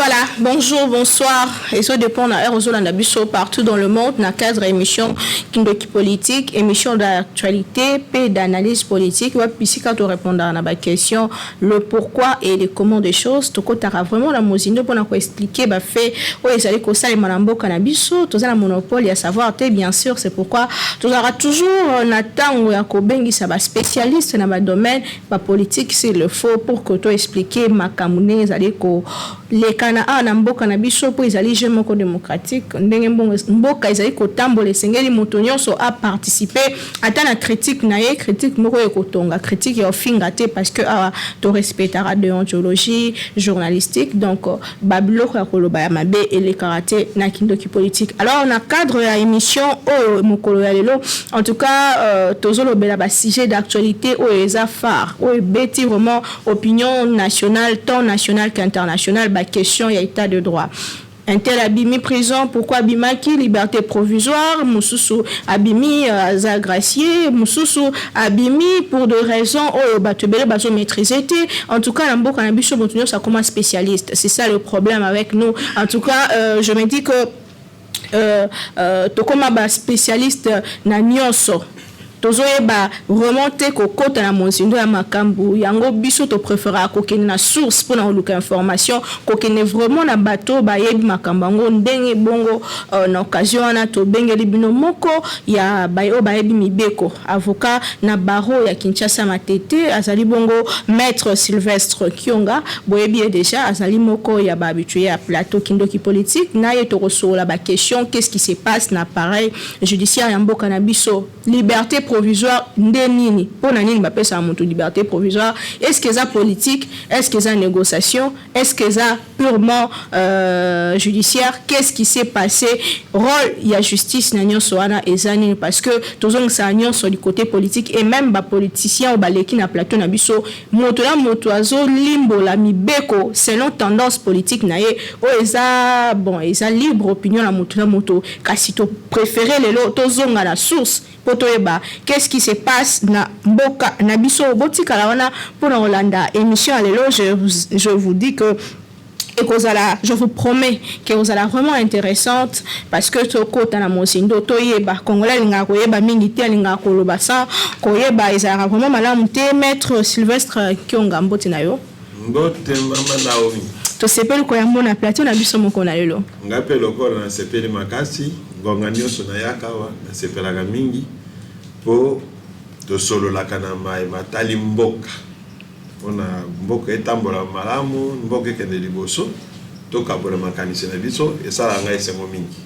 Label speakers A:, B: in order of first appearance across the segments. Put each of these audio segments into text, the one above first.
A: Voilà, bonjour, bonsoir. Et ça dépend de la partout dans le monde, dans le cadre émission politique, émission d'actualité, et d'analyse politique. Ici, quand on répond à la question, le pourquoi et les comment des choses, tu as vraiment la mosine pour expliquer, fait, ils allaient ça les malambo cannabis, tu as le monopole, à savoir, bien sûr, c'est pourquoi tu auras toujours Nathan ou Yakobengi, ça va spécialiste dans le domaine, politique, c'est le faux pour que tu expliques ma camoune, les Canaa na mboka na biso po ezali jeu moko démocratique ndenge mboka ezali kotambola esengeli moto nyonso a participer ata na critique na ye critique moko ekotonga critique ya ofinga te parce que to respectera déontologie journalistique donc babiloko ya koloba ya mabe et les karaté na kindoki politique. Alors na cadre ya émission o mokolo ya lelo en tout cas tozolobela ba sujet d'actualité o eza phare o beti vraiment opinion nationale tant nationale qu'internationale. Question, il y a état de droit. Un tel abimi prison, pourquoi abimaki liberté provisoire, Moussoussou abimi zagracié, Moussoussou abimi pour des raisons batubele bazo maîtriser. En tout cas, l'ambo cannabis ça comme un spécialiste. C'est ça le problème avec nous. En tout cas, je me dis que tokoma ba spécialiste na nyonso. Tozoyeba remonter kokota na monzindo ya makambu yango biso to préférer kokene na source pour na luka information kokene vraiment na bato ba yebi makambango ndenge bongo na occasion na to bengeli bino moko ya bayo ba yebi mibeko avocat na baro ya Kinshasa Matete azali bongo maître Sylvestre Kionga boyebi déjà azali moko ya ba habitué ya plateau kindoki politique na ye to resola ba question qu'est-ce qui se passe na appareil judiciaire ya mboka na biso liberté provisoire ndenini pour nani mbappé sa moto liberté provisoire est-ce que ça politique est-ce que ça négociation est-ce que ça purement judiciaire qu'est-ce qui s'est passé rôle il y a justice nanion soana ezani parce que tozong sa nyon sur du côté politique et même ba politicien ou baleki na plateau na biso moto la moto azo limbo la mibeko selon tendance politique na ye o eza bon eza libre opinion la moto kasi to préférer les lots tozonga la source potoeba qu'est-ce qui se passe na mboka na biso botika la wana pour na Hollanda émission à l'élo je vous dis que je vous promets que vous allez vraiment intéressante parce que to kota na mosindo toyeba congolais linga koyeba mingi te linga koloba sa koyeba ezara vraiment malamu te maître Sylvestre Kionga mboti na yo
B: mbote mama Naomi
A: to sepeli ko yambo na plateau na biso moko na lelo
B: ngape lokolo na sepeli makasi ngonga nyonso na yakawa na sepelaka mingi po to solo la kana mai matali mboka ona mboka etambola malamu mboka kende liboso to kabola makanisi na biso et ça la ngai sengo mingi.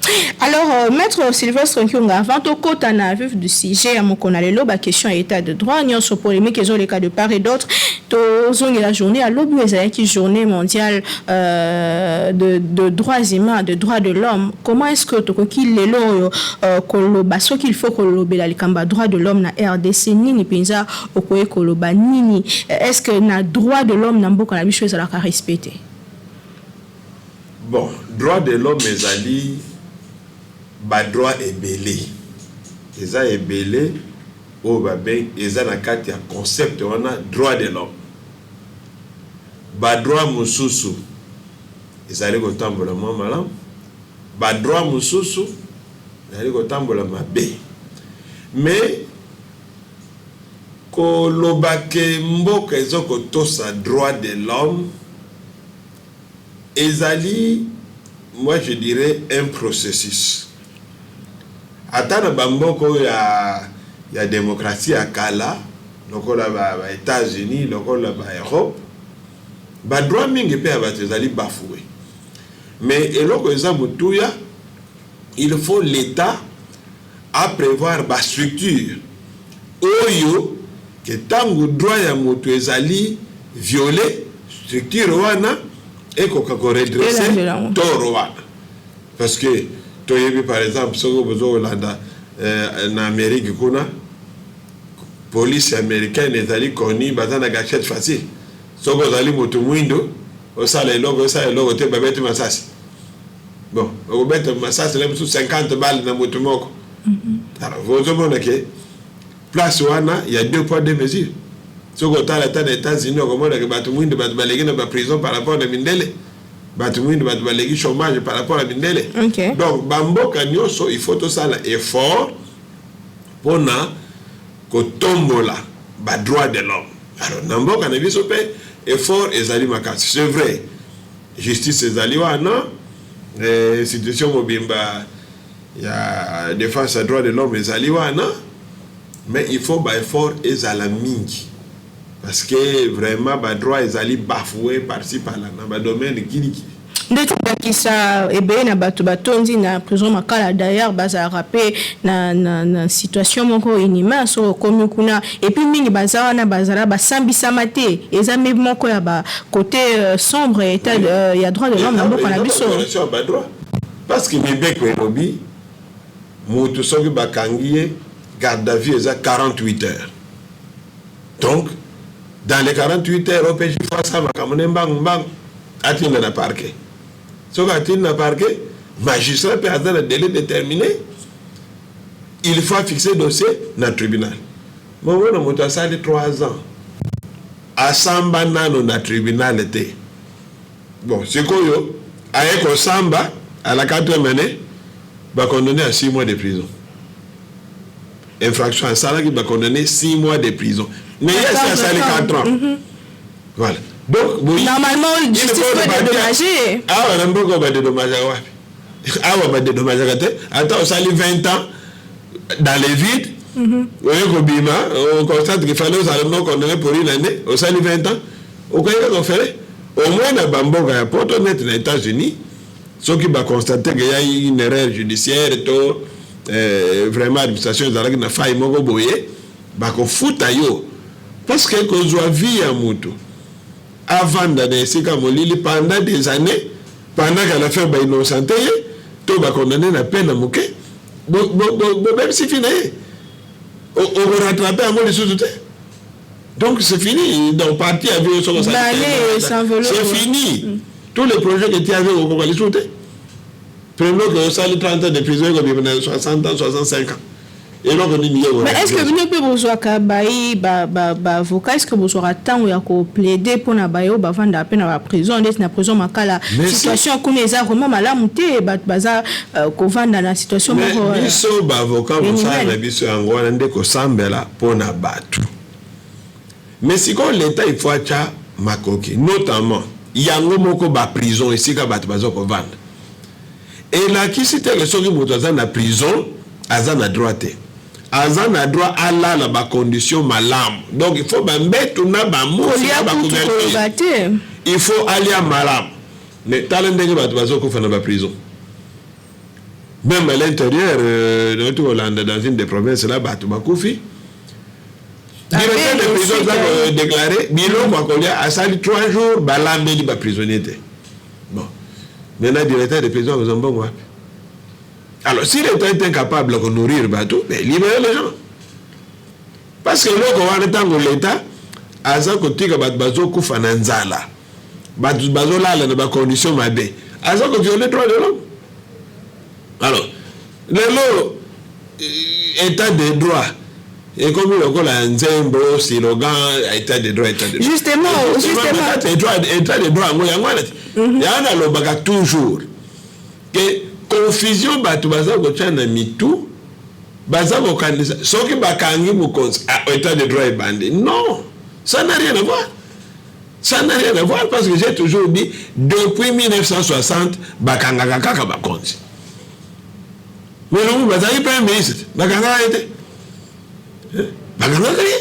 A: Alors maître Sylvestre Kionga avant to kota na vif du sujet à mokona lelo ba question état de droit nyonso polémique et les cas de part et d'autre to zongi la journée à l'obu ezaki journée mondiale de droits humains de droits de l'homme comment est-ce que to ki lelo koloba so qu'il faut kolobela likamba droit de l'homme na RDC nini penza okoye koloba nini est-ce que na droit de l'homme na mboka na biso ezala ka respecter.
B: Bon, droit de l'homme ezali ba droit ebele. Eza ebele o ba ben eza na kati ya concept wana droit de l'homme. Ba droit mususu ezali ko tambola mo malam. Ba droit mususu ezali ko tambola mabe. Mais ko lobake mboka ezoko tosa droit de l'homme ezali, moi je dirais un processus. Atana bamboko ya démocratie à Kala, lokola ba États-Unis, lokola ba Europe, ba droit mingi pe abatezali bafoué. Mais eloko eza mutuya, il faut l'État à prévoir ba structure. Oyo que tango droit ya mutu ezali violé, structure wana et qu'on redresse toro wana parce que toyebi par exemple soko bozo Hollanda en Amérique kuna police américaine ezali koni bazana gachette facile soko zali moto mwindo osala eloko te babete masasi bon obete masasi le 50 balles na moto moko alors vous avez que place wana il y a 2 poids 2 mesures. Ce que tu as les États-Unis, comment on a battu de prison par rapport à Mindele. Batumwindi batubalegi chômage par rapport à Mindele.
A: Okay.
B: Donc bamboka nyonso il faut tout ça effort pour na kotombola ba droit de l'homme. Alors namboka na biso pe effort ezali makasi. C'est vrai. Justice ezali wana situation mobimba ya défense à droit de l'homme ezali wana, mais il faut ba effort ezala mingi. Parce que vraiment, le droit est allé bafoué par-ci par-là, dans le domaine de Kiliki.
A: Qui ça et bien na batu batondi na prison makala d'ailleurs baza rappé na situation moko inima so komi kuna et puis mingi baza na bazala basambi samate eza même moko ya ba côté sombre état il y a droit de l'homme na moko na biso
B: parce que mebek welobi mutu soki bakangiye garde à vue eza 48 heures. Donc dans les 48 heures, on peut faire ça, on a parquet. Si on a un parquet, le magistrat peut avoir un délai déterminé. Il faut fixer le dossier dans le tribunal. Moi, on a ça 3 ans. À Samba, on a tribunal. Bon, c'est quoi, avec Samba, à la 4e année, on va condamner à 6 mois de prison. Infraction à ça, qui va condamner 6 mois de prison. Mais il y a ça, les 4 ans. Voilà. Donc,
A: normalement, justice peut dédommager.
B: Ah, on a beaucoup de dédommager. Ah, on va dédommager. Attends, on s'allie 20 ans dans les vides. On constate qu'il fallait nous condamner pour une année. On s'allie 20 ans. Au moins, on a Bamboga, à Porto Net, aux États-Unis, ceux qui vont constater qu'il y a une erreur judiciaire et tout, vraiment, l'administration n'a pas failli m'envoyer. Bako futa yo parce que qu'on soit vie à Moutou avant d'aller sika molili pendant des années pendant qu'elle a fait ba innocenté to ba condamné na peine à moquer même si fini on va rattraper à moi les sous. Donc c'est fini donc parti avec son c'est fini tous les projets qui étaient avec au Congo les sous. Premier que ça les 30 ans de prison comme 60 ans 65 ans. Mais
A: est-ce que vous pouvez vous avocat est-ce que vous aurez temps ou plaider pour na bayo ba vanda peine à prison d'être na prison makala situation comme les vraiment malamu te baza ko vanda na situation moko
B: biso ba avocat vous savez biso ngwana ndeko sambela pour na batu mais si quand l'état il faut acha makoki notamment yango moko ba prison ici ka batu bazo ko vanda et là qui c'était le soki moto za na prison azana droite Azan a droit à la condition malam. Donc il faut mettre na ba mot il faut aller à malam. Mais talent de ba bazo ko fa na ba prison. Même à l'intérieur notre Hollande dans une des provinces là ba to ba kofi. Directeur de prison a déclaré bilan ko kolia a sali 3 jours ba lambeli ba prisonnier. Bon. Maintenant directeur de prison vous en bon. Alors, si l'État est incapable de nourrir bateau, mais libérer les gens. Parce que l'État a ça côté que bateau koufa nanzala. Bateau là dans des conditions mabé. A ça que violer les droits de l'homme. Alors, l'état de droit et comme le col a nzembo slogan état de droit
A: justement
B: état de droit moi il y a le baga toujours que confusion batu baza ko tchana mitu baza ko kanisa soki bakangi mukonzi état de droit et bandé non ça n'a rien à voir parce que j'ai toujours dit depuis 1960 bakanga kaka bakonzi mais non baza pas ministre bakanga été bakanga kali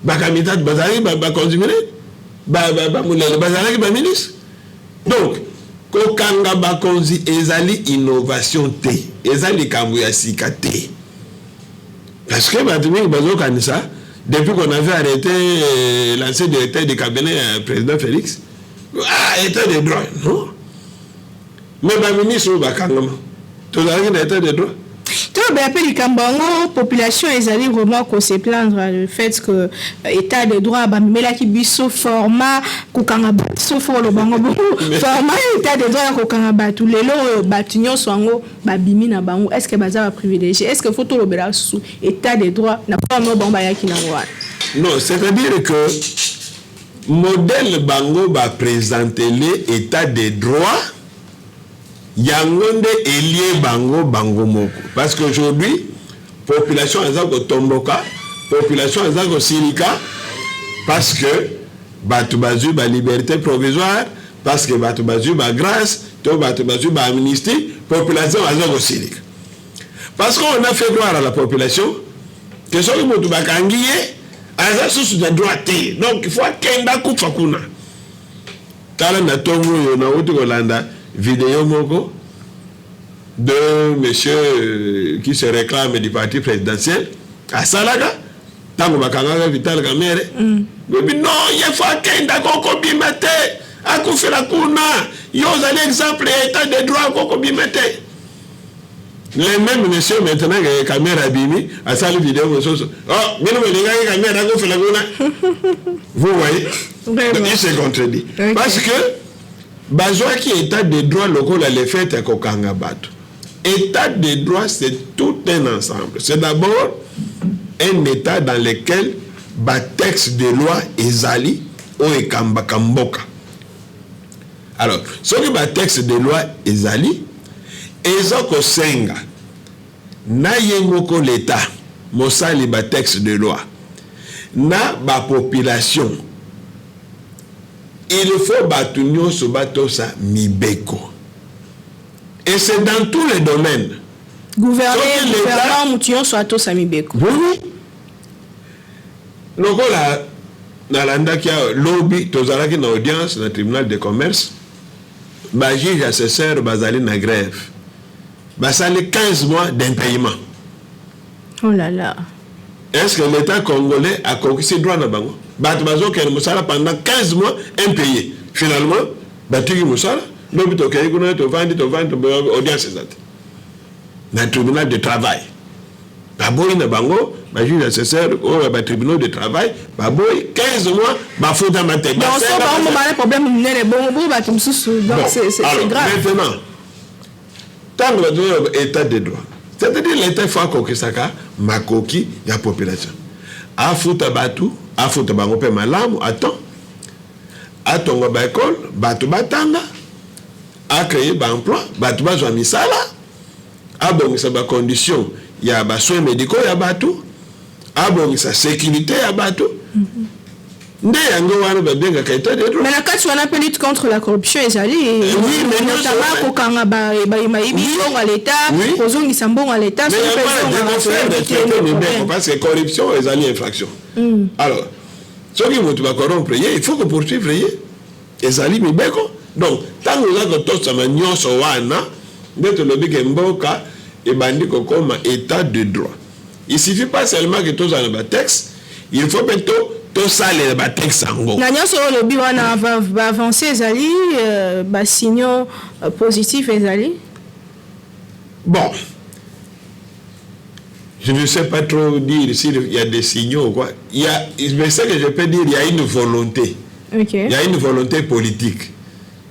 B: bakamita baza bakonzi mulele baza ba ministre donc kokanga bakonzi ezali innovation te ezali kambu ya sika te parce que batumi bazo kanisa depuis qu'on avait arrêté l'ancien directeur du cabinet président Félix état de droit non mais ba ministre bakanga to la état de droit
A: la population ezali vraiment qu'on se plaindre le fait que état de droit ba mela ki biso format ko kanga so fo lo bango format état de droit ko kanga batu lelo batunyo songo ba bimi na bango est-ce que baza ba privilégié est-ce que faut to lobela sous état de droit na pas mo bamba ya ki na wa
B: non c'est-à-dire que modèle bango ba présenter l'état de droit yangonde elie bango moko parce qu'aujourd'hui population ezako tomboka population ezako silika parce que batu bazu ba liberté provisoire parce que batu bazu ba grâce to batu bazu ba amnistie population ezako silika parce qu'on a fait croire à la population que ce que tu bakangiye aza sous de droit donc il faut kenda kufa kuna tala na tongo yo na uti kolanda vidéo moko de monsieur qui se réclame du parti présidentiel à Salaga tango bakanga Vital Kamerhe mais non il faut kenda koko bimete akufela kuna yo zali exemple état de droit koko bimete. Les mêmes monsieur maintenant que caméra bimi à salle vidéo oh mais les gars caméra go fait la vous voyez il se contredit parce que besoin qui état de droit local les fait à kokanga bato état de droit c'est tout un ensemble c'est d'abord un état dans lequel ba texte de loi ezali o ekamba kamboka alors ce que ba texte de loi ezali ezoko senga na yengoko l'état mosali ba texte de loi na ba population il faut batu nyonso batosa mibeko et c'est dans tous les domaines
A: gouvernement mution so atosa mibeko
B: oui lokola nalanda kia lobby tozalaki na audience na tribunal de commerce ba juge assesseur bazali na grève basali 15 mois d'impayement.
A: Oh là là.
B: Est-ce que l'État congolais a conquis droit na bango? Batbazo ken musala pendant 15 mois impayé. Finalement, batiki musala, lobito kay kuna to vendre audience exact. Na tribunal de travail. Baboy na bango, ba juge assesseur ou ba tribunal de travail, baboy 15 mois ba fouta maté.
A: Donc ça va on problème n'est bon ba kimsusu donc c'est grave.
B: Maintenant tant que l'état de droit c'est-à-dire l'état faut que ça makoki ya population afuta batu afuta bango pe malamu attends atonga ba école batu batanga a créer ba emploi batu bazwa misala abongisa ba condition ya ba soins médicaux ya batu abongisa sécurité ya batu nde yango wana babenga kaita de droit.
A: Mais la carte on appelle lutte contre la corruption ezali oui mais notamment ko kanga ba maibi à l'état kozongi sambongo à l'état
B: parce que corruption ezali infraction alors ce qui motu ba corrompre il faut que poursuivre ezali mibeko donc tant que ça to sama nyonso wana ndeto lobike mboka e bandiko comme état de droit il suffit pas seulement que tous en ba texte il faut plutôt tout ça les textes sango
A: na nyonso lobi wana va avancer ezali ba signaux positifs ezali
B: bon je ne sais pas trop dire s'il y a des signaux quoi mais ce que je peux dire il y a une volonté il y a une volonté politique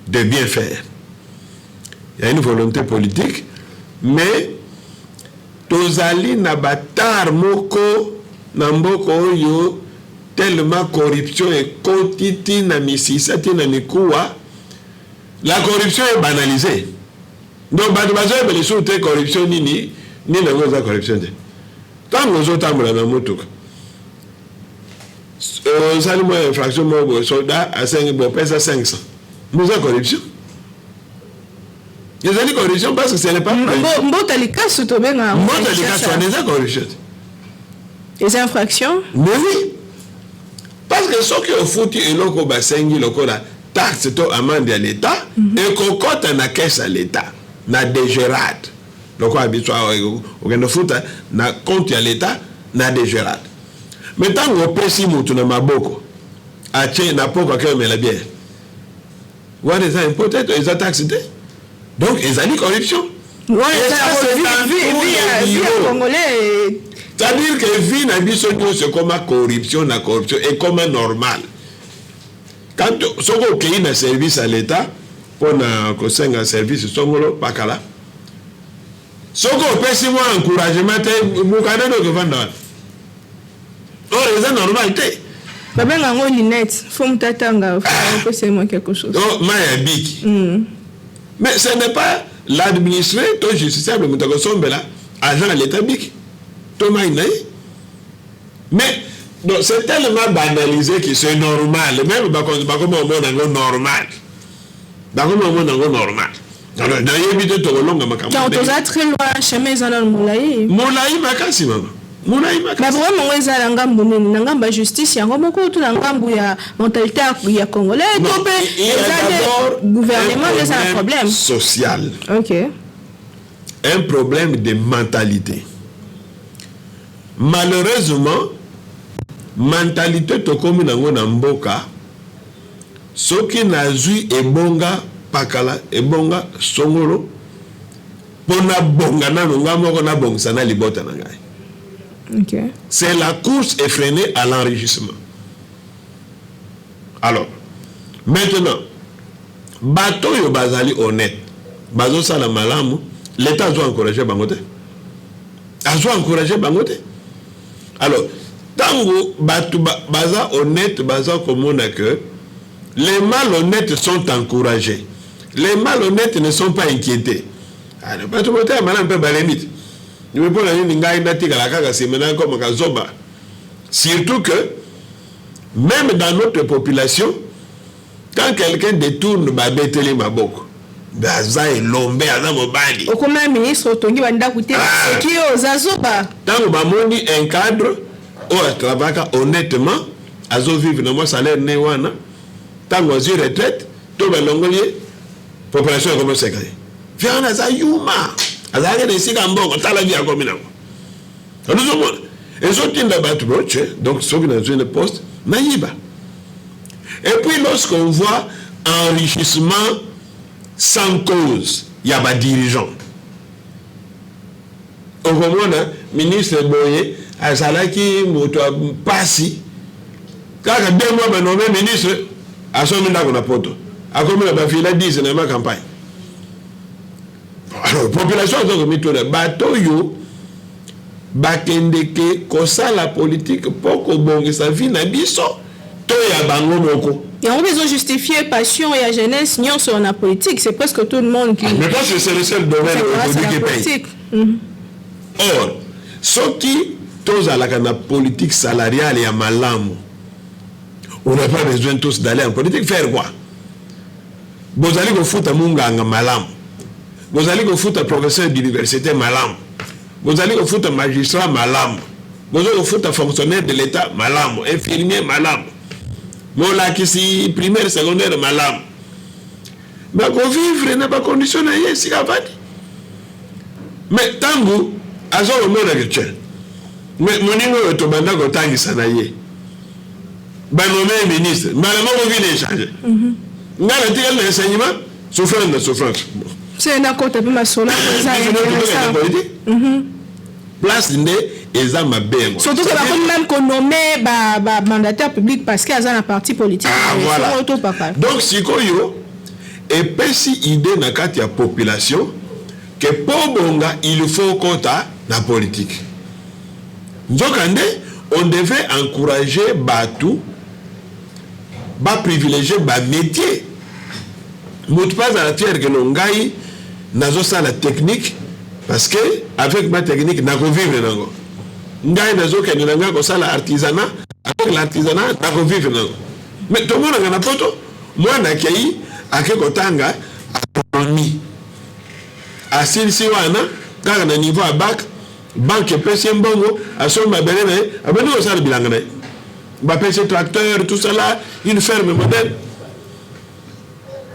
B: de bien faire il y a une volonté politique mais tozali na batar moko na mboko oyo tellement corruption est quotidien na misisa tina mikuwa la corruption est banalisée donc bazo bele soute corruption ni na ngoza corruption de tant ngozo tamula na motuka sali mo infraction mo soldat a 5 bon pesa 500 nous a corruption il y a corruption parce que ce n'est pas
A: mbota likaso to benga
B: mbota likaso on est corruption
A: les infractions
B: mais oui parce que ce qui foutu et loko basengi loko la taxe to amende à l'état et kokota na caisse à l'état na dégérade loko habitué au gendo futa na compte à l'état na dégérade maintenant on pesi mutu na maboko a tien na poko ka me la bière what is that important is that taxe donc ils ont corruption
A: ouais c'est congolais.
B: C'est-à-dire que vie na biso c'est comme corruption est comme normal. Quand ce qu'on a un service à l'État pour un service songolo pakala. Ce qu'on peut si moi encouragement te bukade no vendre. Oh c'est normal te.
A: Baba ngango lunette, faut m'tatanga, faut c'est moi quelque chose.
B: Oh, Maya Biki. Mais ce n'est pas l'administré, toi justiciable, mais tu as agent à l'État Biki. Thomas Inaï. Mais donc, c'est tellement banalisé que c'est normal. Même comme on est normal. Comme on est normal. Alors, dans les vidéos, tu as longue ma caméra.
A: Tu as très loin, chemin dans le Moulaï.
B: Moulaï Makasi, maman. Moulaï Makasi.
A: Mais vraiment, on est à la justice, il y a un beaucoup de mentalité à Congolais.
B: Il y a d'abord
A: gouvernement, c'est un problème
B: social.
A: Ok.
B: Un problème de mentalité. Malheureusement, mentalité to komi nango na mboka soki nazui ebonga pakala ebonga songolo pona bonga na nonga moko na bongisa na libota na ngai.
A: Ok.
B: C'est la course effrénée à l'enrichissement. Alors, maintenant, bato yo bazali honnête, bazo sala malamu, l'État doit encourager bangote. A doit encourager bangote. Alors, tango batu baza honnête, baza komona que les malhonnêtes sont encouragés. Les malhonnêtes ne sont pas inquiétés. Alors, batu bote madame pe balemite. Ni me pona ni ngai ndati kala kaka semena comme kazoba. Surtout que même dans notre population, quand quelqu'un détourne babeteli maboko, baza elombe ana mobali.
A: Au comme ministre Tongi banda kuté qui ozazoba.
B: Tango bamoni un cadre ou travaille honnêtement, azo vivre dans mon salaire né wana. Tango azu retraite, to balongolier population comme ça gagner. Viens na za yuma. Azare de sika mbongo tala via comme na. Nous sommes et so tinda batu broche, donc ceux qui ont une poste naïba. Et puis lorsqu'on voit enrichissement sans cause, il y a des dirigeants. Au moment ministre Boye, à Salaki, Moto Passi, quand 2 mois, nommé ministre, à son minute, on a poto. À combien de filles 10 dans ma campagne. Alors, la population a mis tout le bateau, bakendeke, kosa la politique, poko bonge sa vie na biso, to ya bango moko.
A: Et on besoin justifier passion et la jeunesse, non sur la politique, c'est presque tout le monde qui.
B: Mais parce que c'est le seul domaine qui paye. Or, ce qui tous à la politique salariale et à malamu, on n'a pas besoin tous d'aller en politique. Faire quoi? Vous allez vous foutre à Munganga malam. Vous allez vous foutre à professeur d'université malam. Vous allez vous foutre à magistrat malam. Vous allez vous foutre à fonctionnaire de l'État malam. Infirmier malam. Mola qui si primaire, secondaire malam. Mais qu'on vivre n'a pas conditionné ici à Vadi. Mais tango, à ce moment là, mais mon niveau est au banda gotangi sanaye. Ben nommé ministre, mais le mot vient d'échanger. N'a le tir l'enseignement, souffrance de souffrance.
A: C'est un côté peu ma sola.
B: Place d'indé et ça m'a bien.
A: Surtout que même qu'on nomme mandataire public parce qu'il y a un parti politique.
B: Ah voilà. Donc si koyo et pesi idée na kati ya population que pour bonga il faut quota na politique. Nzokande on devait encourager Batu ba privilégier ba métier. Mout pas à la terre que l'ongai nazo ça la technique parce que avec ma technique na ko vivre nango. Ngai nazo ke nanga ko ça l'artisanat avec l'artisanat na ko vivre nango. Mais tout le monde a poto moi na kei akeko tanga agronomie. Asil siwana kaka na niveau à bac banque pèse mbongo à son mabelene abeno ko ça le bilan ngane. Ba pèse tracteur tout ça là une ferme moderne.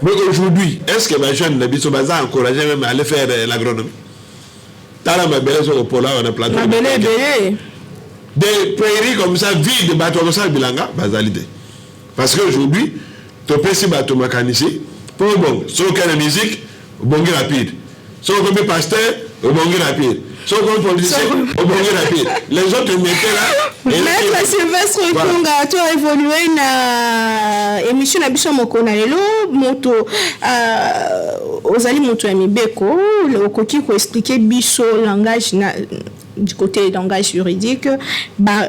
B: Mais aujourd'hui, est-ce que les jeunes ne sont pas encouragés même à aller faire l'agronomie? Tala ma belle sur le pôle, on a plateau. Des prairies comme ça, vides, bateaux comme ça, bilanga, basalité. Parce qu'aujourd'hui, tu peux si bateau mécanicien, pour bon, sur quelle musique, bon rapide. Sur comme pasteur, Au bon rapide. Sauf comme politicien, au bon rapide. Les autres mettaient là.
A: Maître Sylvestre Kunga, tu as évolué na émission na biso mokona lelo moto ozali moto ya mibeko le koki ko expliquer biso langage na du côté langage juridique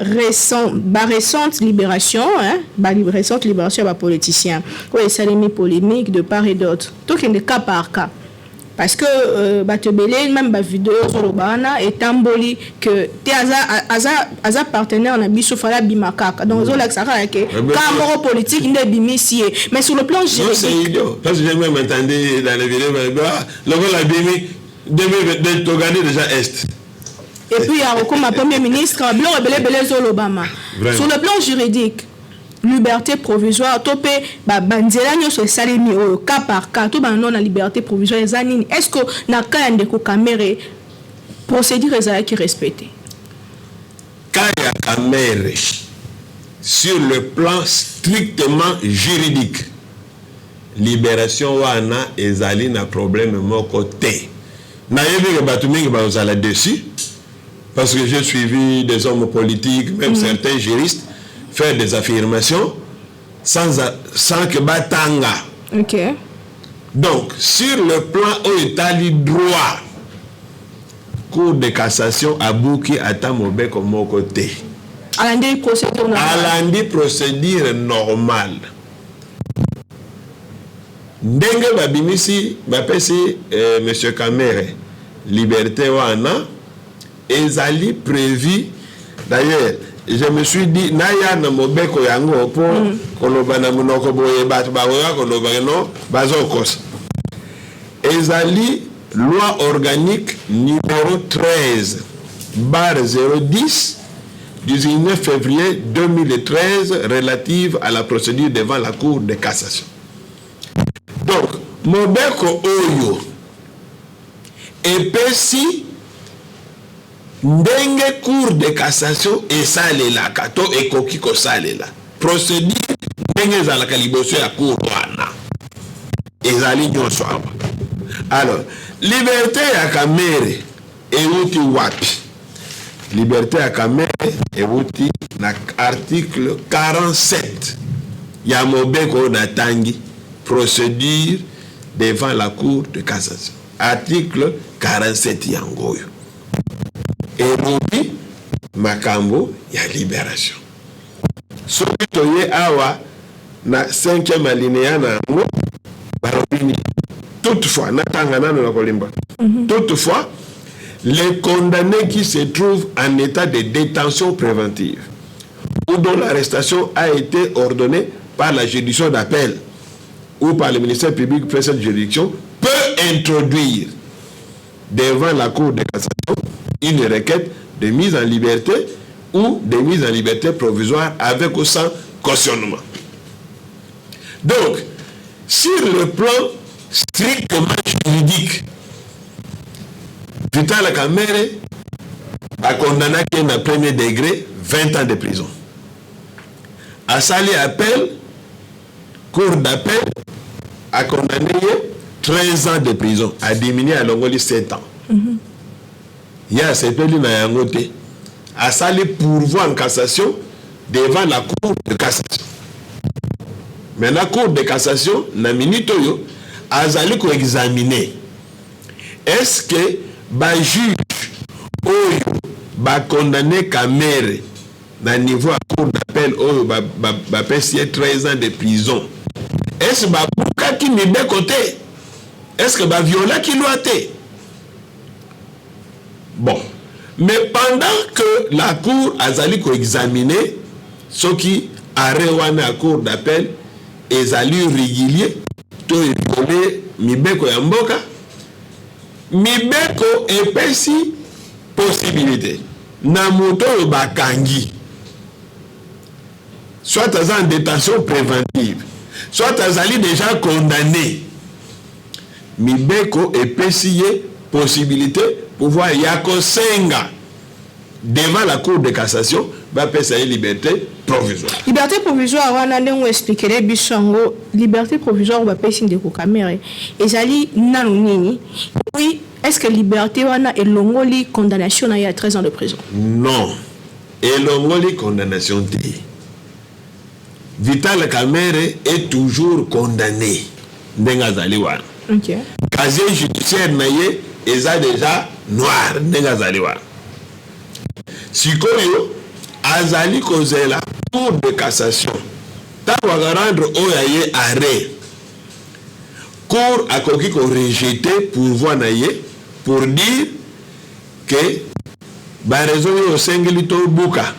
A: récente libération récente libération des politiciens ouais ça les mis polémique de part et d'autre donc il est cas par cas parce que batebele même ba vidéo sur bana et tamboli que te aza partenaire na biso fala bimakaka donc zo l'axa que camoro politique ne bimisi mais sur le plan juridique
B: c'est idiot parce que j'ai même entendu dans les vidéos le la bimi de regarder déjà est.
A: Et puis, il y a comme premier ministre, Obama. Sur le plan juridique, liberté provisoire, topé, banzelagno sur salimi au cas par cas, tout non la liberté provisoire, est-ce que na cas de caméra procédure qui respecté?
B: Cas de caméra sur le plan strictement juridique, libération wana ezali na problème mon côté. Na yebi ke batumingi ba ozala dessus. Parce que j'ai suivi des hommes politiques, même certains juristes, faire des affirmations sans que batanga.
A: Ok.
B: Donc, sur le plan où Italie droit, Cour de cassation a bouqué à Tamobé comme mon côté.
A: Alandi
B: procédure normale. Ndenge babimisi, bapesi monsieur Kamere, liberté wana. Ezali prévu d'ailleurs je me suis dit naya na mobeko yango po koloba na munoko boye bat ba koloba no bazokos ezali loi organique numéro 13/010 du 19 février 2013 relative à la procédure devant la Cour de cassation. Donc mobeko oyo epesi ndenge Cour de cassation esalela kato ekoki kosalela procédure ndenge ezalaka liboso ya cour wana ezali nyonso awa. Alors liberté ya Kamere euti wapi? Liberté ya Kamere euti na article 47 ya mobeko na tangi procédure devant la Cour de cassation, article 47 yangoyo erobi makambo ya libération. Soki toye awa na 5e alinéa na ngo barobini. Toutefois, toutefois, les condamnés qui se trouvent en état de détention préventive ou dont l'arrestation a été ordonnée par la juridiction d'appel ou par le ministère public pour cette juridiction peut introduire devant la Cour de cassation une requête de mise en liberté ou de mise en liberté provisoire avec ou sans cautionnement. Donc, sur le plan strictement juridique, Vital Kamere a condamné à premier degré 20 ans de prison. A sali appel, Cour d'appel a condamné 13 ans de prison, a diminué à Longoli 7 ans. Il y a ce pays na yangote a sali pourvoi en cassation devant la Cour de cassation. Mais la Cour de cassation na minute yo azali ko examiner est-ce que ba juge oyo ba condamné Kamere na niveau à Cour d'appel oyo ba pesi 13 ans de prison, est-ce ba buka ki mi de côté, est-ce que ba viola ki loité? Bon, mais pendant que la Cour azali ko examiner ce qui arewana à Cour d'appel ezali régulier to violé mibeko ya mboka, mibeko epesi possibilité na moto bakangi soit en détention préventive, soit azali déjà condamné, mibeko epesi possibilité pouvoir yako senga devant la Cour de cassation va payer liberté provisoire.
A: Liberté provisoire, on a expliqué les bisongo. Liberté provisoire, on va payer de Kamere. Et zali nanunini. Oui, est-ce que liberté wana et longoli condamnation à 13 ans de prison?
B: Non. Et longoli condamnation T. Vital Kamerhe est toujours condamné. Ndengazali wana.
A: OK.
B: Casier judiciaire naye eza déjà noir ndengazali wana. Sikoyo azali kozela Cour de cassation. Ta va rendre oyaye arrêt. Cour a koki ko rejeter pourvoi naye pour dire que ba raison yo sengeli to buka.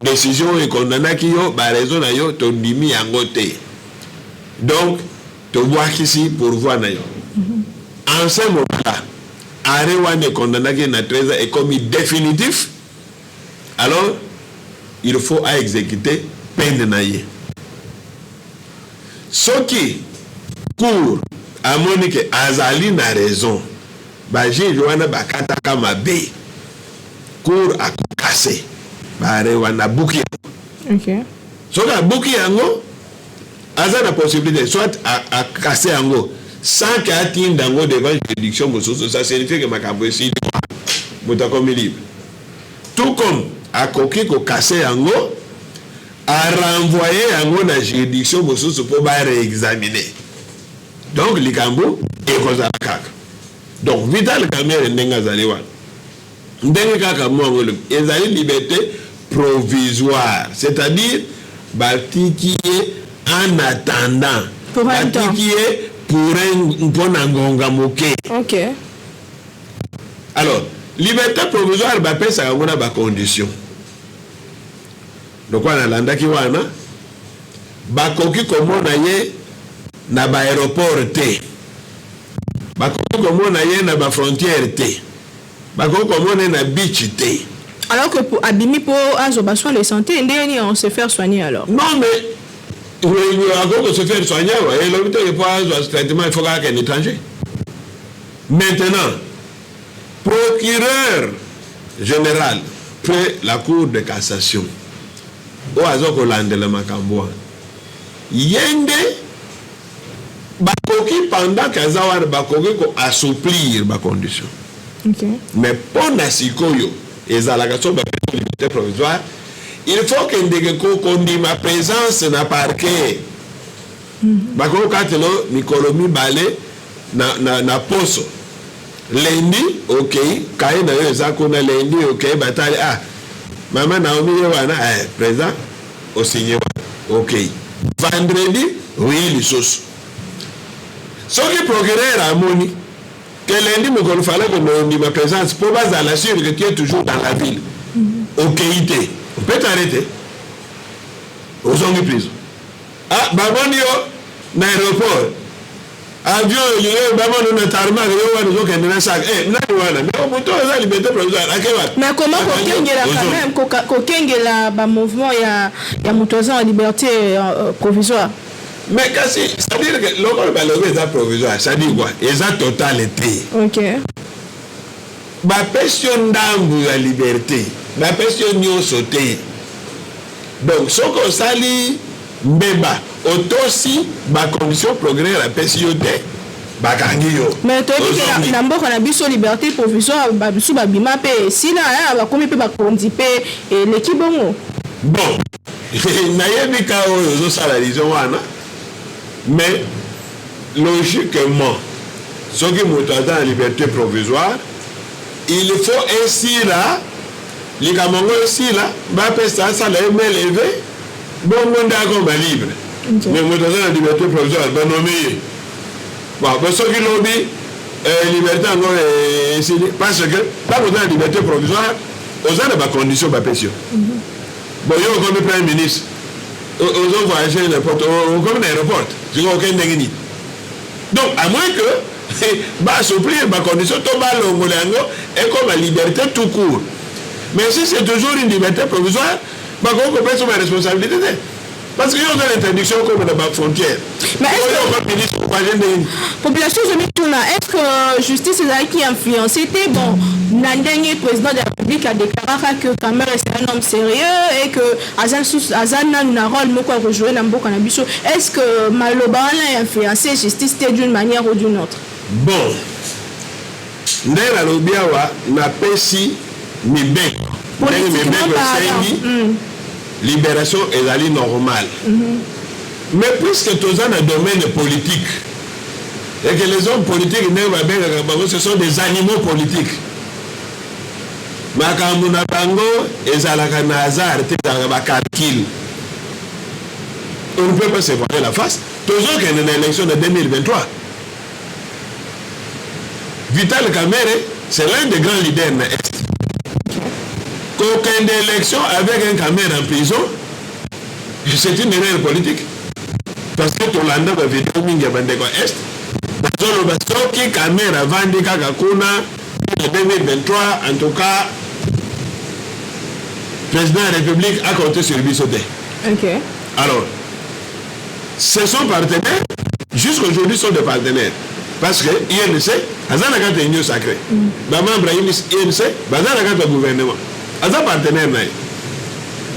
B: Décision et condamnaki yo ba raison na yo to ndimi yango te. Donc to bwakisi pourvoi na yo. En ce moment-là, arrêt wane condamnaki na 13 ans est commis définitif. Alors il faut à exécuter peine naye. Ce qui cour a monique azali na raison. Ba juge wana bakata kama be. Cour a cassé. Bare wana buki.
A: OK.
B: So ka buki yango aza na possibilité soit à casser yango sans qu'atteigne dango devant juridiction mosusu, ça signifie que makambo esi muta comme libre. Tout comme a koki ko casser yango a renvoyer yango na juridiction mosusu pour ba réexaminer. Donc likambo e kozala kaka. Donc Vital Kamerhe ndenga zali wana. Ndenge kaka mwangolo ezali liberté provisoire, c'est-à-dire batiki en attendant.
A: Pour un temps.
B: Batiki pour un ponangonga moke.
A: OK.
B: Alors, liberté provisoire ba pesa ngona ba condition. Donc wana landaki wana bakoki komona ye na ba aéroport te. Bakoki komona ye na ba frontière te. Bakoki komona na beach te.
A: Alors que pour Abimi pour azoba soin de santé, on se faire soigner alors.
B: Non mais il se faire soigner et l'hôpital il faut un traitement, il faut qu'un étranger. Maintenant, procureur général près la cour de cassation. Au hasard qu'on l'a le makambo. Yende bakoki pendant qu'azawa bakoki ko assouplir ba condition.
A: OK.
B: Mais pour nasikoyo ezalaka so ba liberté provisoire, il faut que ndenge ko kondi ma présence na parquet. Bako katelo mikolomi balé na poso. Lundi, OK, kaye na yo zako na lundi, OK, batali maman Naomi wana présent au signé. OK. Vendredi, oui, les sauces. Ce qui procureur a moni que lundi me fallait que nous ma présence pour base à la sûr que tu es toujours dans la ville. OK, on peut t'arrêter. Aux hommes prison. Babonio, l'aéroport. Avion, il y a babon de tarmac, il y a des gens qui ont un sac. Mais on peut la liberté provisoire.
A: Mais comment le mouvement il y a moutozan en liberté provisoire?
B: Mais c'est-à-dire que l'on est provisoire, ça dit quoi? Ils ont totalité.
A: OK.
B: Ma question d'âme la liberté, ma question n'y sauté. Donc, ce qu'on s'allie, mbeba, aussi, ma condition progrès la PCOT, bakangio.
A: Mais tu dis que la mort a biso liberté provisoire, babisu babima pe, si là, va comme peut bakondipe et l'équipe bon.
B: Bon, nayebi ka oyo ça la raison wana. Mais logiquement, ce qui est dans la liberté provisoire, il faut ainsi là, les Camerounais aussi là, ça l'a élevé, bon monde a comme libre. Mais dans la liberté provisoire, ben nommé. Bon, ce qui l'ont dit, liberté encore parce que pas dans la liberté provisoire, aux a des conditions de pension. Bon, il y a comme Premier ministre. Aux autres voyageurs n'importe où, comme un aéroport. Je n'ai aucun déguini. Donc, à moins que, bah, souffrir, ma condition, tout bas, et comme la liberté tout court. Mais si c'est toujours une liberté provisoire, bah, on peut sur ma responsabilité. Parce qu'il y a une interdiction comme dans la frontière.
A: Mais est-ce que population est-ce que justice est là qui a influencé? Bon, le dernier président de la République a déclaré que Kamerhe est un homme sérieux et que Azan a un rôle à jouer dans le Canabiso. Est-ce que Maloba a influencé la justice d'une manière ou d'une autre?
B: Bon, ndenge nalobi awa napesi mibeko ndenge mibeko esengi libération ezali normale mais puisque toza na domaine politique et que les hommes politiques ndenge babengaka bango ce sont des animaux politiques makambo na bango ezalaka na hasard te ezalaka bacalcul. On ne peut pas se voiler la face. Toujours qu'il y a une élection de 2023. Vital Kamerhe, c'est l'un des grands leaders de l'Est. Qu'aucune élection avec un Kamerhe en prison, c'est une erreur politique. Parce que tout le monde va vivre au Minga Bandeko Est. Dans le bateau qui Kamerhe a vendu Kakakuna en 2023, en tout cas, le président de la République a compté sur Bissoté.
A: Ok.
B: Alors, ce sont partenaires, jusqu'aujourd'hui sont des partenaires. Parce que INC, Azana Kata est union sacrée. Maman Brahim INC, Bazana Kata gouvernement. Azana partenaire.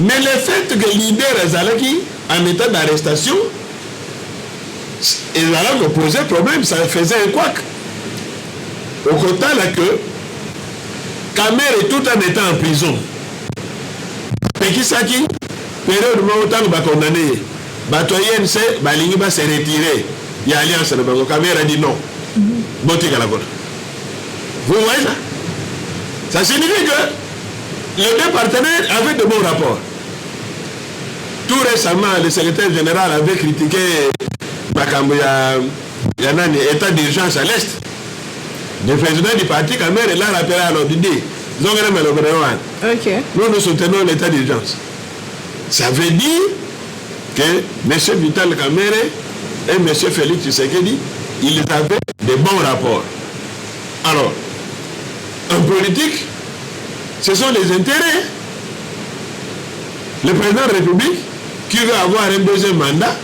B: Mais le fait que le leader Azalaki en état d'arrestation, il a posé problème, ça faisait un couac. Au côté là que Kamerhe est tout en étant en prison. Mais qui ça qui période où on va condamner. Bato INC balingi ba se retirer. Il y a alliance de Bango. Kamerhe a dit non. Bonté Galagona. Vous voyez ça? Ça signifie que les deux partenaires avaient de bons rapports. Tout récemment, le secrétaire général avait critiqué Makambo Yanani, état d'urgence à l'Est. Le président du parti Kamerhe l'a rappelé à l'ordre d'idée. Nous soutenons l'état d'urgence. Ça veut dire que M. Vital Kamerhe et M. Félix Tshisekedi, ils avaient de bons rapports. Alors, en politique, ce sont les intérêts. Le président de la République, qui veut avoir un deuxième mandat,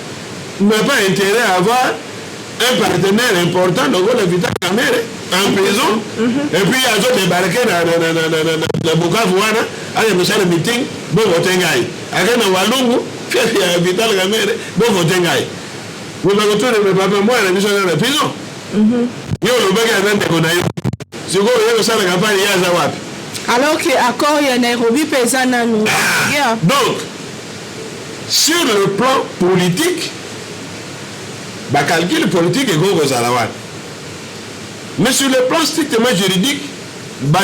B: n'a pas intérêt à avoir un partenaire important, donc le Vital Kamerhe, en prison, et puis il y a d'autres débarqués dans Bukavu, il y a un meeting, bon, voter Ngaï. Avec un Walungu, il y a Vital Kamerhe, bon, voter Ngaï. Vous m'avez tout de papa, moi, la mission dans la prison. Il y a le bagage à Ndekonayo. C'est quoi, il y a le salaire campagne, il y a Zawap.
A: Alors qu'accord, il y a Nairobi, Pesana, nous.
B: Donc, sur le plan politique, le calcul politique est gros aux Zalawan. Mais sur le plan strictement juridique,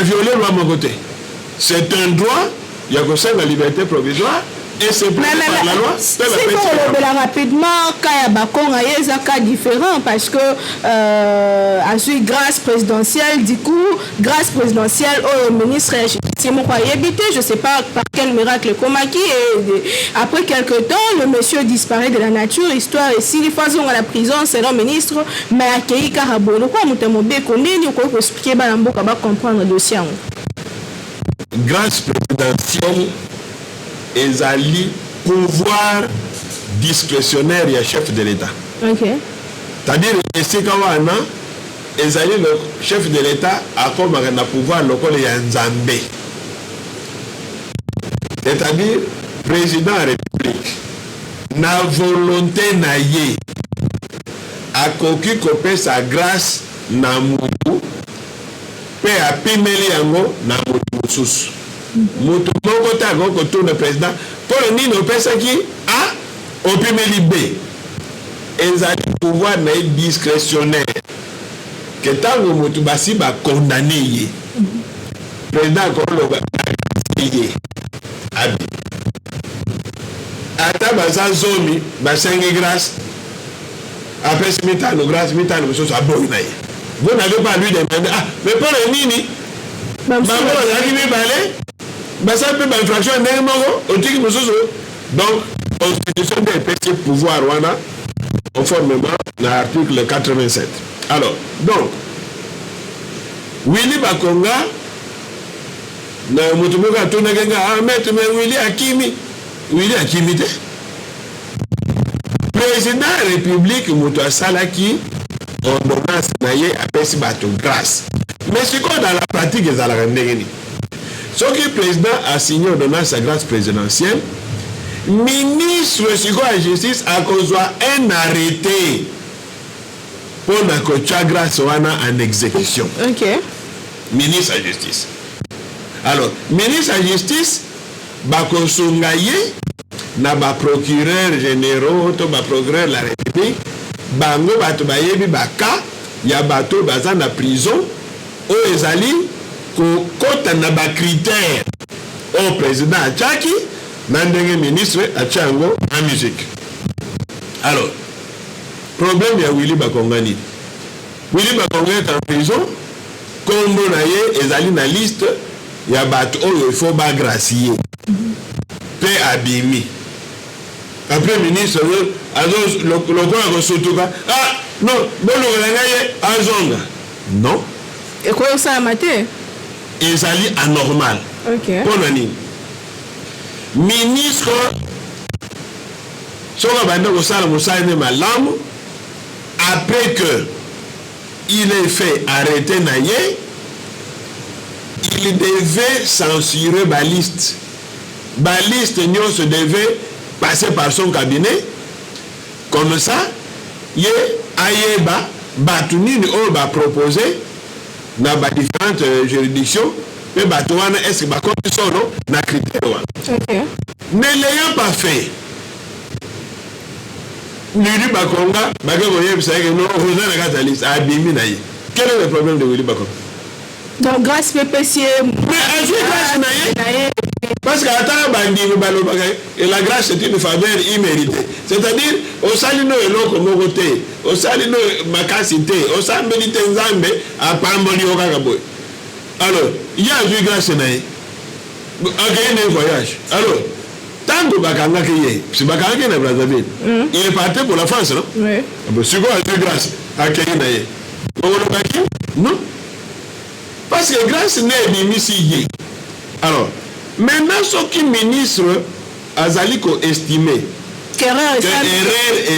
B: violer loi mon côté. C'est un droit, il y a que ça la liberté provisoire, et c'est prévu par la loi.
A: C'est pour le rapidement, Kaya Bakonga est un cas différent parce que à suite grâce présidentielle, du coup, grâce présidentielle au ministre c'est mon éviter, je ne sais pas par quel miracle Komaki, et après quelques temps, le monsieur disparaît de la nature, histoire, et s'il faut à la prison, c'est le ministre, mais à Kei Karabono, quoi, Moutamobé, Kondeni, quoi, pour expliquer, Balambo, va comprendre le dossier.
B: Grâce présidentielle, ezali pouvoir discrétionnaire et chef de l'État.
A: Ok.
B: C'est-à-dire que ezali le chef de l'État a comme un pouvoir local et Nzambe. C'est-à-dire président de la République na volonté na ye akoki kope sa grâce na mutu pe apimeli yango na mutu mosusu. Mutu moko ta ko tourne président pour le nino pesa ki a opimeli B. Ezali pouvoir na discrétionnaire que tango mutu basi ba condamné ye président ko lo ba ye abi ata baza zomi basengi grâce après mitano grâce mitano mosusu aboyi na ye. Vous n'avez pas lui demander ah mais pour le nini bango bazalaki mibale basa mpe bainfraction ndenge moko otiki mosusu. Donc constitution de epesi pouvoir wana conformément na article 87. Alors donc Willy Bakonga na mutu moko atunaki nga ah maître mais Willy akimi te président de la République mutu asalaki ordonnance na ye apesi bato grâce. Mais c'est quoi dans la pratique ezalaka ndenge nini? Soki président a signé ordonnance à grâce présidentielle, ministre de la justice a kozwa un arrêté pour na kocha grâce wana en exécution.
A: Ok.
B: ministre de la justice. Alors, ministre de la justice, bakosunga ye na ba procureur généraux to ba procureur la République, bango bato bayebi baka ya bato baza na prison o ezali ko kota na ba critère au président Achaki na ndenge ministre Achango en musique. Alors, problème ya Willy Bakongani. Willy Bakonga est en prison, kombo na ye ezali na liste ya bato oyo il faut ba gracier. Pe abimi. Après ministre azo lokola ko sotuka. Ah non, bolo ngaye azonga. Non.
A: Et quoi ça maté?
B: Ezali anormal.
A: OK.
B: Ponani. Ministre soka bande ko sala musane malamu après que il est fait arrêter naye, il devait censurer ma liste. Ma liste se devait passer par son cabinet. Comme ça, il y a batunini on va proposer dans différentes juridictions, mais batouana est-ce que comme solo na critère. Ne l'ayant pas fait, Willy Bakonga, quel est le problème de Willy Bakonga?
A: Donc grâce PPC.
B: Parce que la grâce c'est une faveur imméritée. C'est-à-dire, au salino et l'autre mogoté, au salino makasité, au salino tenzambe, à Pamboli au Kakaboy. Alors, il y a eu grâce naïe. Un voyage. Alors, tant que Bakanga qui est, c'est Bakanga qui est à Brazzaville. Il est parti pour la France, non? Oui. C'est quoi la grâce à Kénaïe? Non? Parce que grâce n'est pas ici. Alors, maintenant, ce qui ministre Azali ko estimé que erreur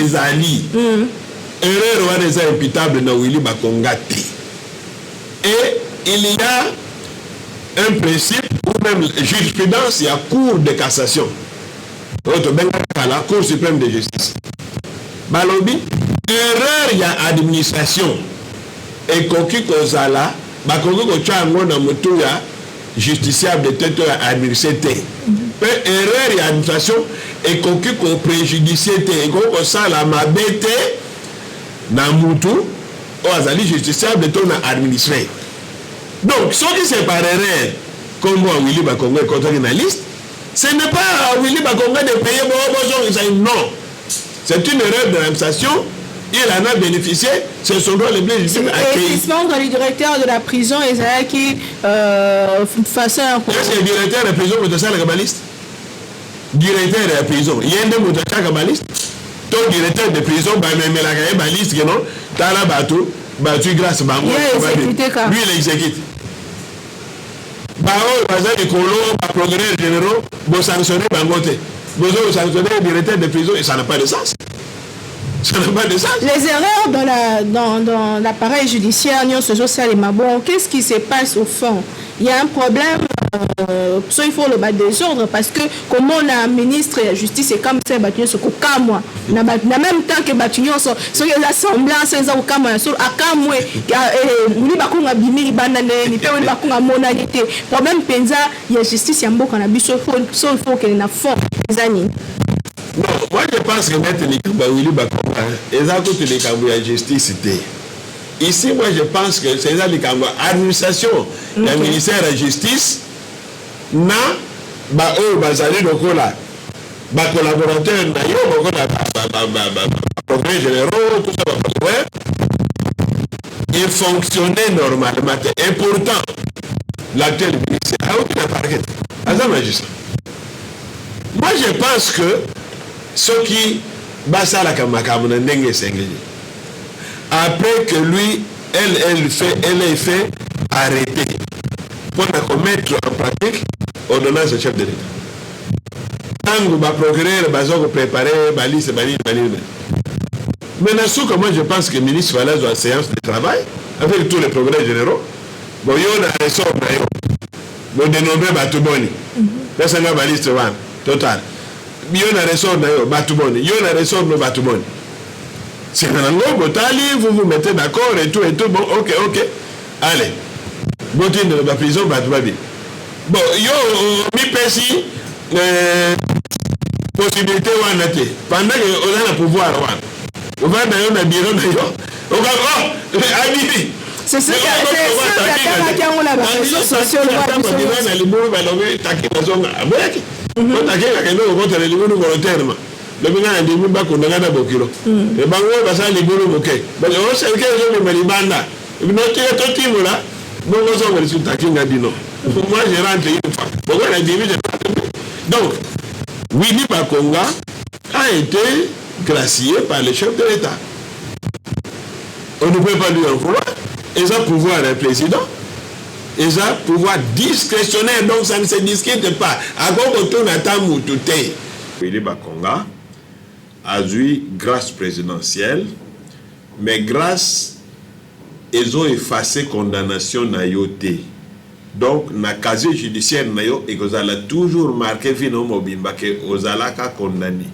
B: ezali. Erreur est imputable dans Willy Bakonga. Et il y a un principe ou même jurisprudence, il y a cour de cassation. La Cour suprême de justice. Balobi, erreur il y a administration. Et koki kozala, bakongo ko chango na mutu ya justiciable de tête administrateur. Erreur il y a administration et koki ko préjudicié et ko sala mabete na mutu o azali justiciable de ton administré. Donc ce qui c'est par erreur comme moi Willy Bakongo est contre la liste. Ce n'est pas à Willy Bakonga de payer non. C'est une erreur de l'administration. Il en a bénéficié. C'est son droit le plus légitime à accueillir.
A: Le directeur de la prison, Isaïe, qui façon.
B: Est-ce que le directeur de la prison est un cabaliste? Directeur de la prison. Il y a un cabaliste. Ton directeur de prison, même la cabaliste, non? T'as la bateau, battu grâce à lui, il exécute. Les procureurs généraux vont sanctionner Bangote. Vous sanctionner le directeur de prison et ça n'a pas de sens. Ça n'a pas de sens.
A: Les erreurs dans l'appareil judiciaire, bon, qu'est-ce qui se passe au fond? Il y a un problème, il faut le battre des ordres parce que comme on a un ministre de la justice et comme ça, en même temps que Batunyo, sur les assemblances, les problème penza, il y a justice, il y a un bon cannabis, il faut qu'il y ait un fond.
B: Non, moi je pense que mettre les Willy Bakonga, ils ont toutes les cambouis à justice. Ici, moi je pense que c'est les cambouis administration, le ministère de la justice, na ba bazali lokola ba collaborateur na yo lokola procureur généraux tout ça il fonctionnait normalement et pourtant l'actuel ministre a aucun parquet à magistrat. Moi je pense que ce qui basa la kamakamu ndenge sengeli après que lui elle est fait arrêter pour commettre en pratique ordonnance de chef de l'État. Quand va procureur va préparer la liste maintenant ce que moi je pense que le ministre va aller à la séance de travail avec tous les procureurs généraux bon il y a un ressort bon dénombré Batuboni là c'est la liste one total il y a un ressort Batuboni il y a un ressort de Batuboni c'est maintenant vous vous mettez d'accord et tout bon ok allez botin de la prison batouabi bon yo mi pesi possibilité wana te pendant que on a le pouvoir wana on va dans un bureau na yo on va abili
A: c'est ça qui a on a réseaux sociaux
B: na liburu ba lobe takina zonga abolaki on takika kendo ko tele liburu volontairement le bina ndi mba ko ndanga bokilo e bango ba sa liburu boke ba o se ke zo mi banda bino te to timula bongo zo ngeli sutakinga dino moi je rentre une fois bongo la divi donc Willy Bakonga a été gracié par le chef de l'État. On ne peut pas lui en vouloir. Ils ont pouvoir le président. Ils ont pouvoir discrétionnaire, donc ça ne se discute pas. À quoi on tourne à Tamou tout est. Willy Bakonga a eu grâce présidentielle, mais grâce, ils ont effacé condamnation na yoté. Donc, na casier judiciaire, et vous allez toujours marquer Vino Mobimba que vous allez condamné.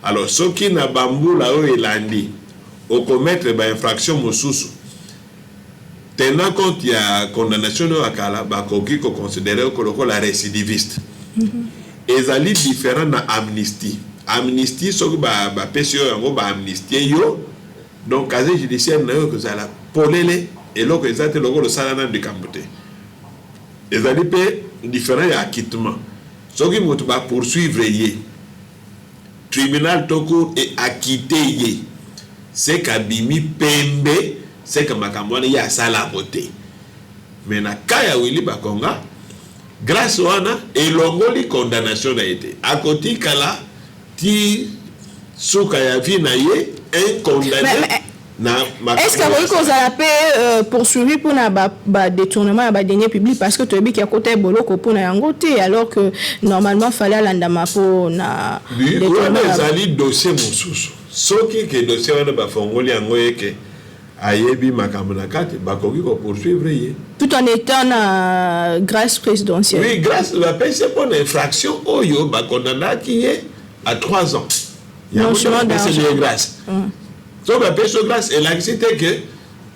B: Alors, ceux qui n'ont pas de au commettre une infraction mosusu, tenant compte il y a condamnation de Akala, qui considéré comme la récidiviste. Et ça est différent de l'amnistie. Amnistie, ce que vous PCO amnistie, donc, casier judiciaire, vous allez polele, et là, vous allez le salaire de Cambote. Et ça est différent d'acquittement. Ce qui va poursuivre, tribunal Tokour est acquitté. C'est qu'Abimi Pembe, c'est que Makamouane y a ça la beauté. Mais na Kaya Willy Bakonga, grâce à Wana, et l'ongoli condamnation a été. À côté Kala, ti Soukaya Vinaye, un condamné.
A: Est-ce que vous avez poursuivi pour un détournement à deniers publics parce que tu as dit qu'il y a côté boloko pour un côté alors que normalement il fallait l'andama pour na
B: détournement à dossier moussous ce qui est dossier on va faire que ayebi makamunakate bakoki ko poursuivre
A: tout en étant na grâce présidentielle.
B: Oui, grâce la paix c'est pour une infraction oyo bakondana qui est à 3 ans. Il y a une grâce. Donc la paix sur grâce, elle a accepté que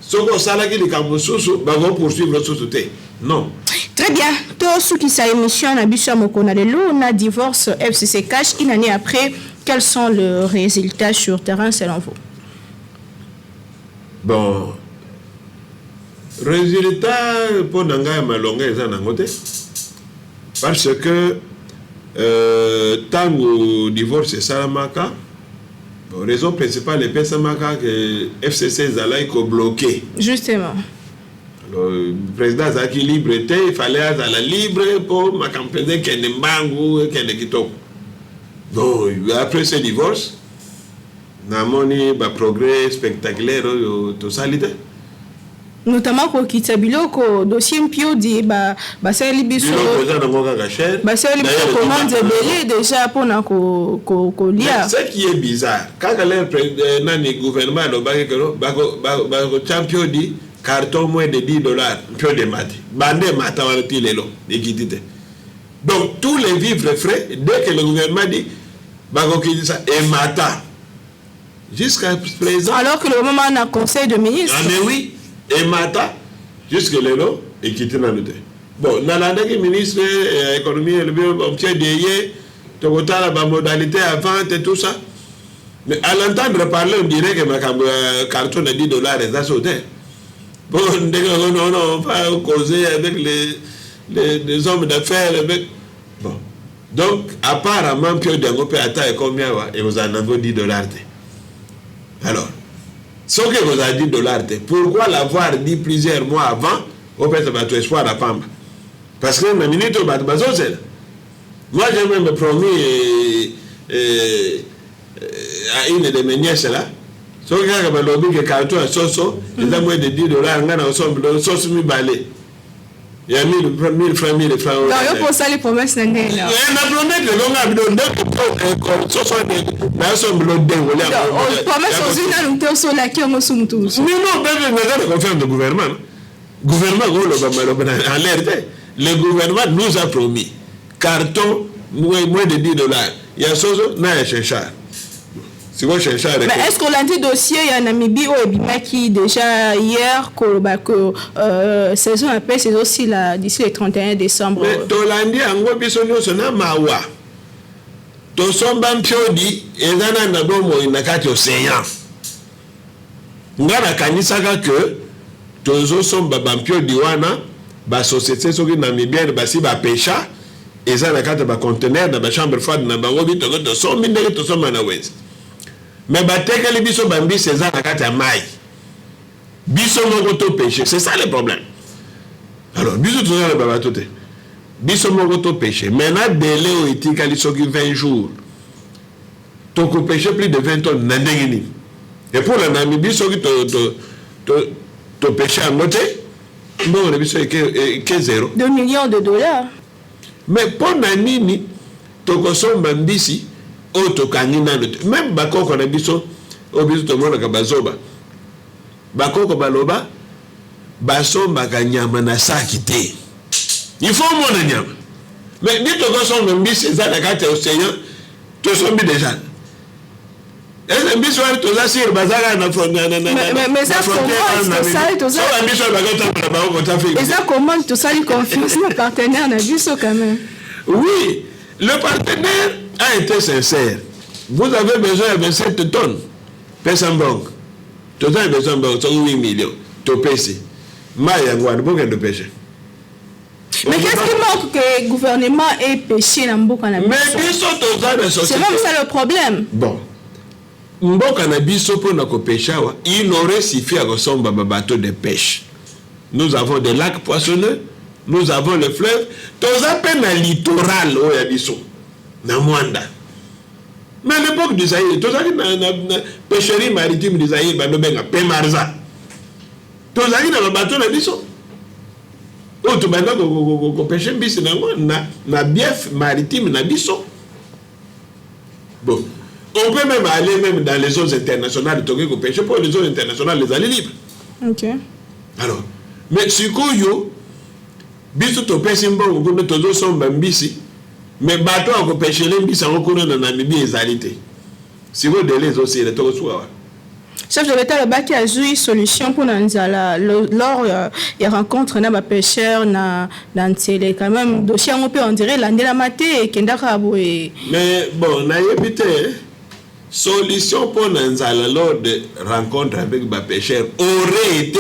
B: ce qu'on s'allait les Kambousous vont poursuivre la société. Non.
A: Très bien. Tout ce qui s'est émission à Bissau Mokonalelo, on a divorce FCC Cash. Une année après, quels sont les résultats sur terrain selon vous?
B: Bon. Résultat pour Nanga Malonga et Zanangote. Parce que tant que divorce est Salamaka, la raison principale est que FCC Zalaï est bloqué.
A: Justement.
B: Le président Zaki libre était, il fallait être libre pour ma campagne qu'il y ait un bango et qu'il y ait un donc, après ce divorce, nous avons eu un progrès spectaculaire tout ça.
A: Notamment pour Kitabilo, le dossier Mpio dit c'est libiso. C'est libiso commande déjà pour nous lire.
B: Ce qui est bizarre, quand le gouvernement le champion dit carton moins de $10, Mpio de mati. Bande mata donc tous les vivres frais, dès que le gouvernement dit ça et mata. Jusqu'à présent.
A: Alors que le moment on a conseil de ministre.
B: Ah mais oui. Et Mata, jusque là, et quitter la lutte. Bon, Nalanda qui ministre de l'économie, le bureau, on tient derrière, la modalité à vente et tout ça. Mais à l'entendre parler, on dirait que ma carton de $10 est à sauter. Bon, on va causer avec les hommes d'affaires. Bon. Donc, apparemment, Pio Dangopé a combien et vous en avez $10. Alors, ce que vous avez dit $, pourquoi l'avoir dit plusieurs mois avant, au fait, ça espoir à Pamba? Parce que la minute au Batbazo, c'est là. Moi, j'ai même promis à une de mes nièces là, ce que j'ai lobby que carton à Soso, ils ont moins de $10, on a ensemble, Soso mi balé. Il y a 1000 francs. Non,
A: il faut ça les promesses. Il y a
B: une promesse de l'on a Soso ensemble,
A: promesse aux unes, nous sommes là qui ont somme tous.
B: Mais non, on confirme le gouvernement. Le gouvernement, le gouvernement nous a promis carton moins de $10. Il y a Soso, n'a cherché. Si vous cherchez à
A: mais est-ce qu'on a dit dossier il y a Namibie ou qui déjà hier que saison après c'est aussi là d'ici le 31 décembre.
B: Mais Tolandi ango biso nyonso na mawa. To somba mpiodi ezana na bomo inakati océan. Ngana kanisaka que tozo somba mpiodi wana ba société soki namibienne basi ba pêcha ezana kata ba conteneur na ba chambre froide na bango bito to sombi ndenge to somba na west. Mais batekeli biso bambi César na kati ya mai. Biso moko to péché, c'est ça le problème. Alors biso to na baba tote. Biso moko to péché. Maintenant délai o itikali soki 20 jours. To ko péché plus de 20 tonnes na ndengini. Et pour la Namibie soki to péché à moitié, bon le biso que 0.
A: 2 millions de dollars.
B: Mais pour nanini to ko somba mbisi auto kanina même bakoko na biso obiso to mona ka bazoba bakoko baloba basomba ka nyama na saki te il faut mona nyama mais ni to ko somba mbisi za na kati océan to sombi déjà est mbisi wa to za sir bazaka na
A: mais ça comment ça to ça
B: mbisi wa bakota na bako ta fait
A: et ça comment tout ça lui confiance le partenaire na biso quand même.
B: Oui, le partenaire a été sincère. Vous avez besoin de 27 tonnes. Personne banque. Tout ça, besoin de 8 millions. Tu pèses. Maya, de pêcher.
A: Mais qu'est-ce qui manque que le gouvernement ait pêché dans Mboka na biso? C'est même ça le problème.
B: Bon. Mboka na biso pour na pêcher, il aurait suffi à ressembler à bateau de pêche. Nous avons des lacs poissonneux. Nous avons le fleuve. Tous appellent le littoral où il y a biso. Na Mwanda. Mais à l'époque du Zaïre, tous appellent la pêcherie maritime du Zaïre, bah nous benga Pemarza. Tous appellent le bateau na biso. Oh, tu m'as dit que pêcher biso na bief maritime na biso. Bon, on peut même aller même dans les zones internationales de Togo pêcher pour les zones internationales les aller libres.
A: Ok.
B: Alors, mais si Koyo biso to pesi mbongo ko tozo somba mbisi mais bato ako pêcher les mbisi en kono na Namibie ezalité si vous délai aussi le to soa
A: chef de l'État le baki a joué solution pour nanzala lors il rencontre na ba pêcheur na ntele quand même dossier on peut on dirait landela maté et kendaka boye
B: mais bon na yebité solution pour nanzala lors de rencontre avec ba pêcheur aurait été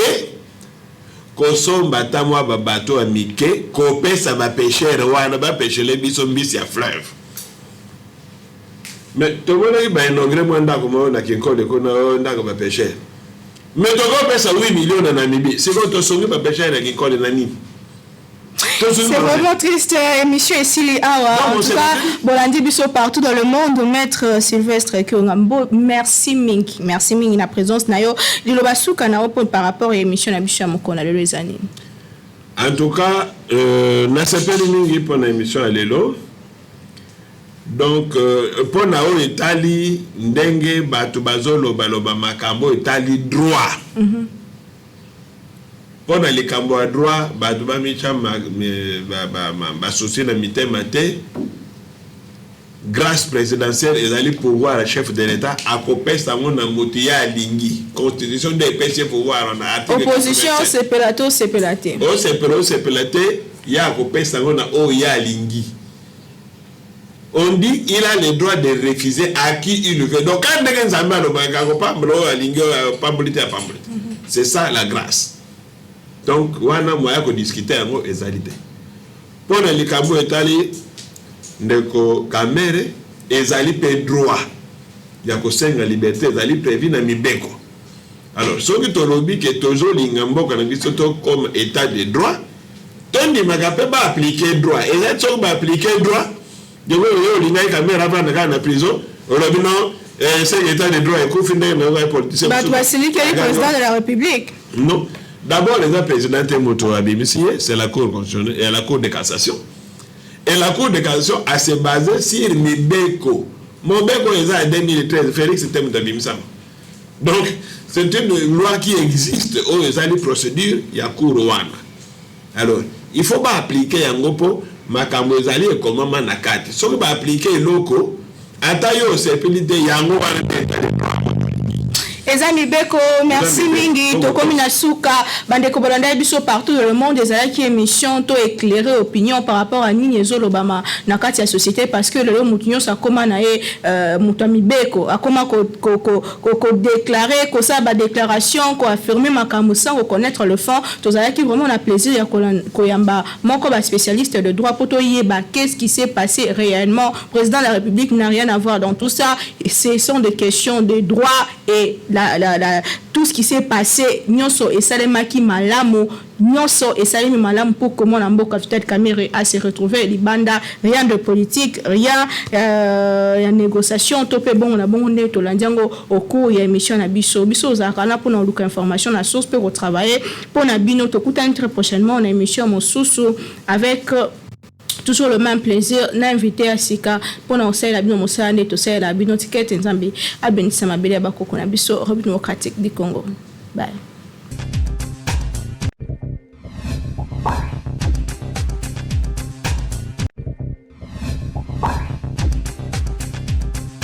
B: kosomba tamwa ba bateau amike ko pesa ba pêcheur wana ba pêcher les biso mbisi ya fleuve mais to bona ba inogre mwanda ko mo na kinko de ko na ndako ba pêcheur mais to ko pesa 8 millions na Namibie c'est ko to songi ba pêcheur na kinko de nani.
A: C'est vraiment triste, émission ici, en tout cas, Bolandi Bisso partout dans le monde, maître Sylvestre Kyongambo, merci Ming, la présence nayo, Lilo Basuka na par rapport à l'émission na Bisso Mokona le les années.
B: En tout cas, na sepeli mingi pour l'émission à Lelo. Donc pour nao Italie ndenge batu bazolo baloba makambo Italie droit. Pour les cambo à droit, Badouba Micham associé à Mitema grâce présidentielle, ils allaient pouvoir le chef de l'État à copier sa mon amotia à Lingui. Constitution des PC pouvoir en article.
A: Opposition, c'est pelato, c'est pelaté.
B: Oh, c'est pelaté, il y a copié sa mon à Lingui. On dit il a le droit de refuser à qui il le veut. Donc quand quelqu'un s'en va, c'est ça la grâce. Donc, wana moya ko discuter yango ezalité. Pour les kambo etali ndeko kamere ezali pe droit. Ya ko senga liberté ezali prévu na mibeko. Alors, soki to lobi ke tozo lingambo kana biso to comme état de droit, tondi magape ba appliquer droit. Et là so ba appliquer droit, de yo lingai kamera va na prison, lobi non c'est état de droit et ko finde na politicien.
A: Bah tu vas celui qui est président de la République.
B: Non. D'abord, les présidents c'est la Cour constitutionnelle et la Cour de cassation. Et la Cour de cassation a se basé sur Mibeko. Mobeko est en 2013, Félix Tem Tabimsam. Donc, c'est une loi qui existe où il y a des procédures, il y a Cour Rwanda. Alors, il ne faut pas appliquer un gopo, Makambo Zali et comment Manakati. Si on va appliquer loko, ata yo sepeli te yango wana te
A: Ezami Beko, merci mingi. Tokomi na suka bande ko bolanda biso partout dans le monde des qui émission to éclairer opinion par rapport à Nini Zolobama na kati ya société parce que le mutunyo sa koma na mutami Beko akoma ko déclarer ko ça ba déclaration ko affirmer makambo sans reconnaître le fond to qui vraiment on a plaisir ya ko yamba moko ba spécialiste de droit poto yeba qu'est-ce qui s'est passé réellement. Président de la République n'a rien à voir dans tout ça, ce sont des questions de droit et tout ce qui s'est passé nyonso et salemaki malamu nyonso et salemi malamu pour comment la mboka peut-être caméra à se retrouver libanda rien de politique rien ya négociation topé bon on a bon né to landiango au cours ya émission na biso za kana pour na luka information na source pour travailler pour na bino to kuta très prochainement na émission mosusu avec toujours le même plaisir d'inviter à Sika pour nous faire la bino mosane to faire la bino ticket nzambi abenisa mabele bakoko na biso République démocratique du Congo. Bye.